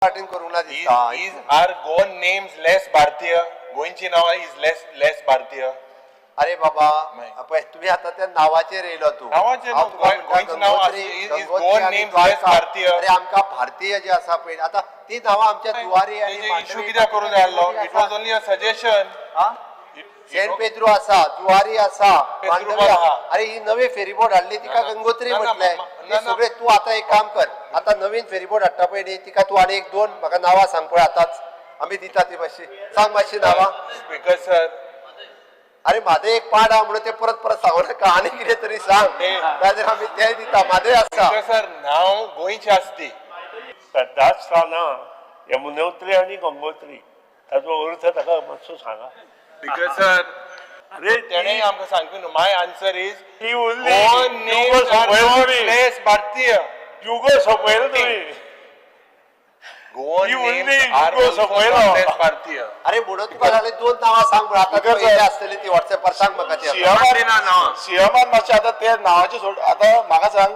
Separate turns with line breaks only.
पाटील करूंक दिसता
R Goan names लेस भारतीय गोंयची नांवां इज लेस भारतीय
अरे बाबा पळय तुम्ही आता त्या नावाचेर येयलो तू
नावाचेर
हांव तुका म्हणटा
गोंयचें नांव
गंगोत्री,
is
गंगोत्री
goan
आनी
names
द्वारका.
less भारतीय.
अरे आमकां भारतीय जे आसा पळय आता ती नांवां आमच्या जुवारी आनी
इशू
मांडवी
कित्याक करूंक जाय आसलो it was only a suggestion
हा? सेंट पेद्रू आसा जुवारी आसा
पेद्रू
मांडवी
आहा.
अरे ही नवी फेरीबोट हाडली तिका गंगोत्री म्हटलंय हे सगळे तू आता एक काम कर आता नवीन फेरीबोट हाडटा पळय न्ही तिका तू आनी एक दोन म्हाका नांवां सांग पळय आतांच आमी दिता ती मातशी सांग मातशी नांवां
स्पीकर सर
अरे माझे एक पाड हा म्हणून ते परत परत सांगू नका आणि कितें तरी सांग नाजाल्यार आमी ते दिता माझे आसा
स्पीकर सर नांव गोंयची आसती
सदास्थाना यमुनोत्री आणि गंगोत्री ताचो अर्थ ताका मातसो सांगा
स्पीकर सर
अरे
तेणें आमकां सांगपी न्हू माय आन्सर इज
ती उरली
गोवन नेम्स आर नॉट लेस भारतीय
युगो सोपयलो तुम्ही
गोवन
ती उरली,
नेम्स आर
युगो
ऑल्सो
सोपयलो.
नॉट लेस भारतीय
अरे म्हणून तुका जाले दोन नांवां सांग म्हणून आता
बिकॉज
पयली आसतली ती व्हॉट्सएपार सांग म्हाका ती आता.
सियामान मातशें आता ते नांवाचे सोड आता म्हाका सांग